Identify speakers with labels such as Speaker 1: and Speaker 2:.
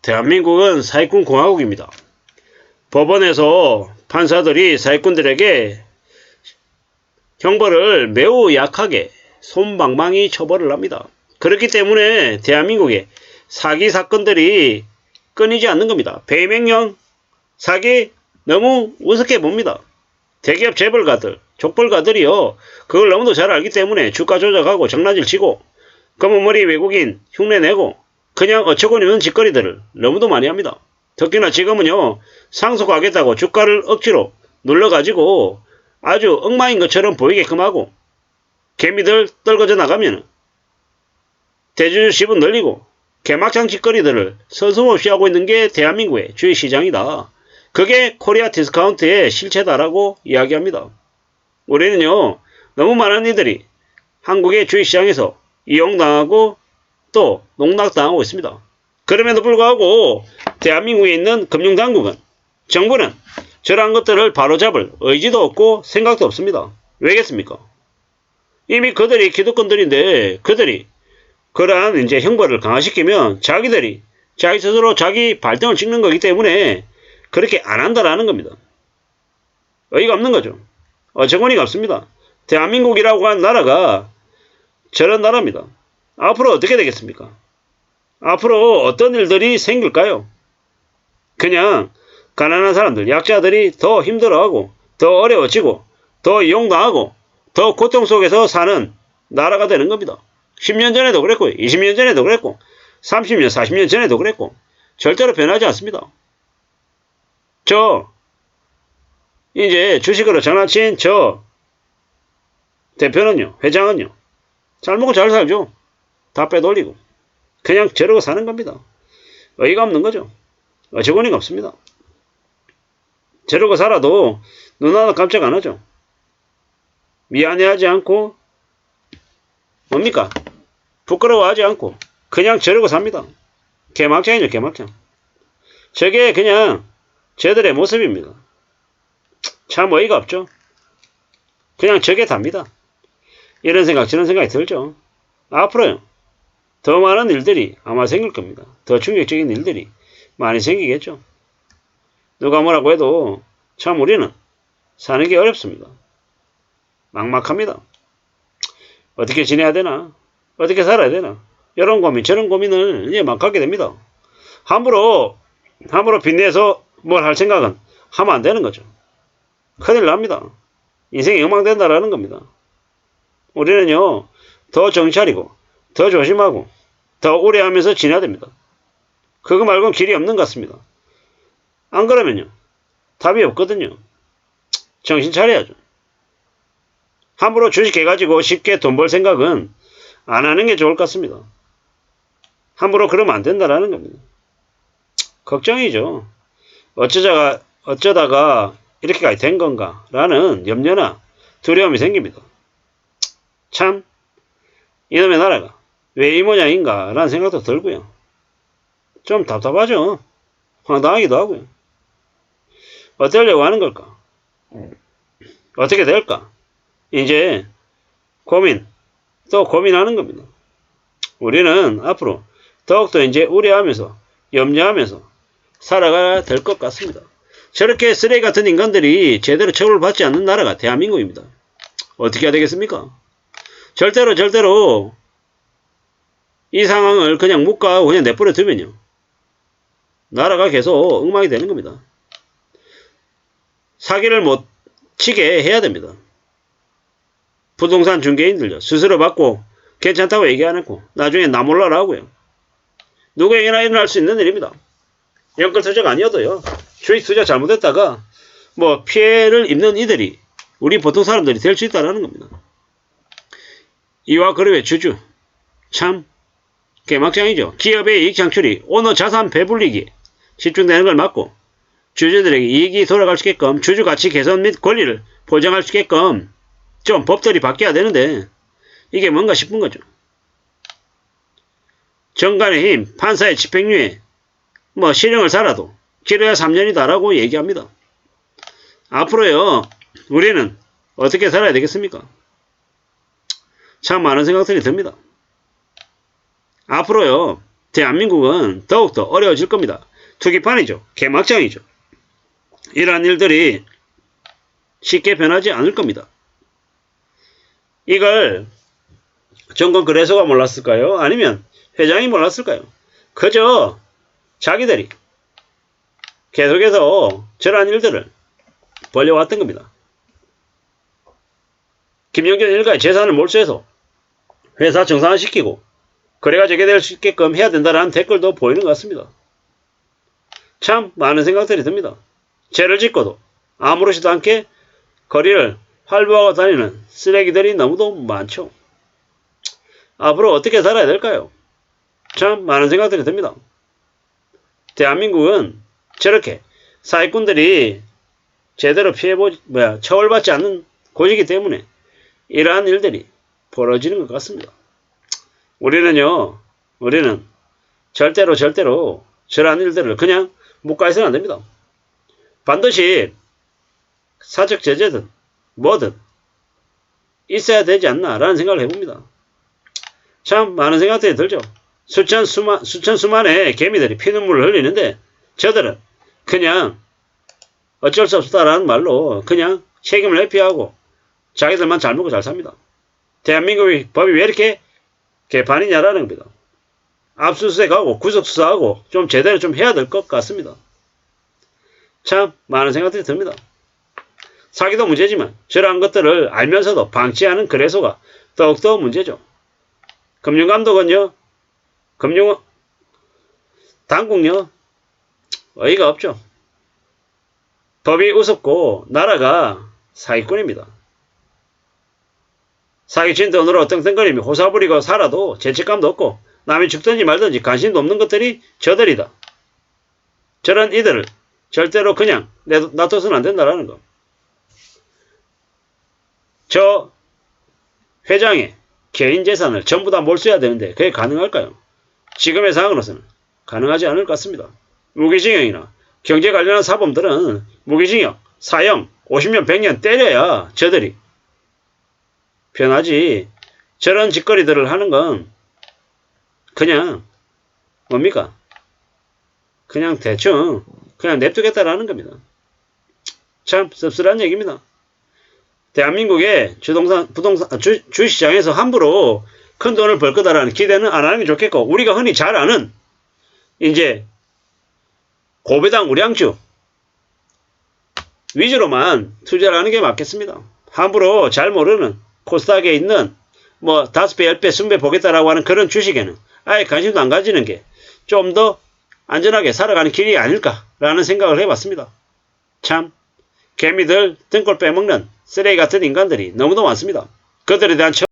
Speaker 1: 대한민국은 사기꾼 공화국입니다. 법원에서 판사들이 사기꾼들에게 형벌을 매우 약하게 솜방망이 처벌을 합니다. 그렇기 때문에 대한민국의 사기 사건들이 끊이지 않는 겁니다. 배임행령, 사기 너무 우습게 봅니다. 대기업 재벌가들, 족벌가들이요. 그걸 너무도 잘 알기 때문에 주가 조작하고 장난질 치고 검은머리 외국인 흉내내고 그냥 어처구니 없는 짓거리들을 너무도 많이 합니다. 특히나 지금은요. 상속하겠다고 주가를 억지로 눌러가지고 아주 엉망인 것처럼 보이게끔 하고 개미들 떨궈져 나가면 대주주 지분 늘리고 개막장 짓거리들을 서슴없이 하고 있는 게 대한민국의 주식시장이다. 그게 코리아 디스카운트의 실체다라고 이야기합니다. 우리는요. 너무 많은 이들이 한국의 주식시장에서 이용당하고 또 농락당하고 있습니다. 그럼에도 불구하고 대한민국에 있는 금융당국은 정부는 저러한 것들을 바로잡을 의지도 없고 생각도 없습니다. 왜겠습니까? 이미 그들이 기득권들인데 그들이 그러한 이제 형벌을 강화시키면 자기들이 자기 스스로 자기 발등을 찍는 거기 때문에 그렇게 안 한다라는 겁니다. 의의가 없는 거죠. 어처구니가 없습니다. 대한민국이라고 하는 나라가 저런 나라입니다. 앞으로 어떻게 되겠습니까? 앞으로 어떤 일들이 생길까요? 그냥 가난한 사람들, 약자들이 더 힘들어하고 더 어려워지고 더 이용당하고 더 고통 속에서 사는 나라가 되는 겁니다. 10년 전에도 그랬고 20년 전에도 그랬고 30년, 40년 전에도 그랬고 절대로 변하지 않습니다. 이제 주식으로 장난친 저 대표는요, 회장은요, 잘 먹고 잘 살죠. 다 빼돌리고 그냥 저러고 사는 겁니다. 의의가 없는 거죠. 어처구니가 없습니다. 저러고 살아도 눈 하나 깜짝 안 하죠. 미안해하지 않고 뭡니까? 부끄러워하지 않고 그냥 저러고 삽니다. 개막장이죠, 개막장. 저게 그냥 쟤들의 모습입니다. 참 어이가 없죠. 그냥 저게 답니다. 이런 생각 저런 생각이 들죠. 앞으로요. 더 많은 일들이 아마 생길 겁니다. 더 충격적인 일들이 많이 생기겠죠. 누가 뭐라고 해도 참 우리는 사는 게 어렵습니다. 막막합니다. 어떻게 지내야 되나? 어떻게 살아야 되나? 이런 고민 저런 고민을 이제 막 갖게 됩니다. 함부로 빚내서 뭘 할 생각은 하면 안 되는 거죠. 큰일 납니다. 인생이 엉망된다라는 겁니다. 우리는요. 더 정신 차리고 더 조심하고 더 우려하면서 지내야 됩니다. 그거 말고는 길이 없는 것 같습니다. 안 그러면요. 답이 없거든요. 정신 차려야죠. 함부로 주식해가지고 쉽게 돈 벌 생각은 안 하는 게 좋을 것 같습니다. 함부로 그러면 안 된다라는 겁니다. 걱정이죠. 어쩌다가 이렇게까지 된 건가 라는 염려나 두려움이 생깁니다. 참 이놈의 나라가 왜 이 모양인가 라는 생각도 들고요. 좀 답답하죠. 황당하기도 하고요. 어쩌려고 하는 걸까? 어떻게 될까? 이제 또 고민하는 겁니다. 우리는 앞으로 더욱더 이제 우려하면서 염려하면서 살아가야 될 것 같습니다. 저렇게 쓰레기 같은 인간들이 제대로 처벌받지 않는 나라가 대한민국입니다. 어떻게 해야 되겠습니까? 절대로 이 상황을 그냥 묵과하고 그냥 내버려 두면요. 나라가 계속 엉망이 되는 겁니다. 사기를 못 치게 해야 됩니다. 부동산 중개인들요. 스스로 받고 괜찮다고 얘기 안 했고 나중에 나 몰라라 하고요. 누구에게나 일어날 수 있는 일입니다. 연끌투자가 아니어도요. 주식 투자 잘못했다가 뭐 피해를 입는 이들이 우리 보통 사람들이 될 수 있다는 겁니다. 이와 그룹의 주주 참 개막장이죠. 기업의 이익 창출이 오너 자산 배불리기에 집중되는 걸 막고 주주들에게 이익이 돌아갈 수 있게끔 주주 가치 개선 및 권리를 보장할 수 있게끔 좀 법들이 바뀌어야 되는데 이게 뭔가 싶은 거죠. 정관의 힘, 판사의 집행유예, 실형을 살아도 길어야 3년이다 라고 얘기합니다. 앞으로요. 우리는 어떻게 살아야 되겠습니까? 참 많은 생각들이 듭니다. 앞으로요. 대한민국은 더욱더 어려워질 겁니다. 투기판이죠. 개막장이죠. 이러한 일들이 쉽게 변하지 않을 겁니다. 이걸 정권거래소가 몰랐을까요? 아니면 회장이 몰랐을까요? 그저 자기들이 계속해서 저러한 일들을 벌려왔던 겁니다. 김영준 일가의 재산을 몰수해서 회사 정상화시키고 거래가 재개될 수 있게끔 해야 된다는 댓글도 보이는 것 같습니다. 참 많은 생각들이 듭니다. 죄를 짓고도 아무렇지도 않게 거리를 활보하고 다니는 쓰레기들이 너무도 많죠. 앞으로 어떻게 살아야 될까요? 참 많은 생각들이 듭니다. 대한민국은 저렇게 사기꾼들이 제대로 처벌받지 않는 곳이기 때문에 이러한 일들이 벌어지는 것 같습니다. 우리는 절대로 저러한 일들을 그냥 묵과해서는 안 됩니다. 반드시 사적 제재든 뭐든 있어야 되지 않나라는 생각을 해봅니다. 참 많은 생각들이 들죠. 수천 수만의 개미들이 피눈물을 흘리는데 저들은 그냥 어쩔 수 없다라는 말로 그냥 책임을 회피하고 자기들만 잘 먹고 잘 삽니다. 대한민국의 법이 왜 이렇게 개판이냐라는 겁니다. 압수수색하고 구속수사하고 좀 제대로 좀 해야 될 것 같습니다. 참 많은 생각들이 듭니다. 사기도 문제지만 저러한 것들을 알면서도 방치하는 거래소가 더욱더 문제죠. 금융감독은요, 당국요, 어이가 없죠. 법이 우습고 나라가 사기꾼입니다. 사기친 돈으로 떵떵거리며 호사부리고 살아도 죄책감도 없고 남이 죽든지 말든지 관심도 없는 것들이 저들이다. 저런 이들을 절대로 그냥 놔둬서는 안 된다라는 거. 저 회장의 개인 재산을 전부 다 몰수해야 되는데 그게 가능할까요? 지금의 상황으로서는 가능하지 않을 것 같습니다. 무기징역이나 경제 관련한 사범들은 무기징역, 사형, 50년, 100년 때려야 저들이 변하지. 저런 짓거리들을 하는 건 그냥 뭡니까? 그냥 대충 그냥 냅두겠다라는 겁니다. 참 씁쓸한 얘기입니다. 대한민국의 주시장에서 함부로 큰 돈을 벌 거다라는 기대는 안 하는 게 좋겠고, 우리가 흔히 잘 아는 이제 고배당 우량주 위주로만 투자를 하는 게 맞겠습니다. 함부로 잘 모르는 코스닥에 있는 뭐 5배, 10배, 20배 보겠다라고 하는 그런 주식에는 아예 관심도 안 가지는 게 좀 더 안전하게 살아가는 길이 아닐까라는 생각을 해봤습니다. 참 개미들 등골 빼먹는 쓰레기 같은 인간들이 너무도 많습니다. 그들에 대한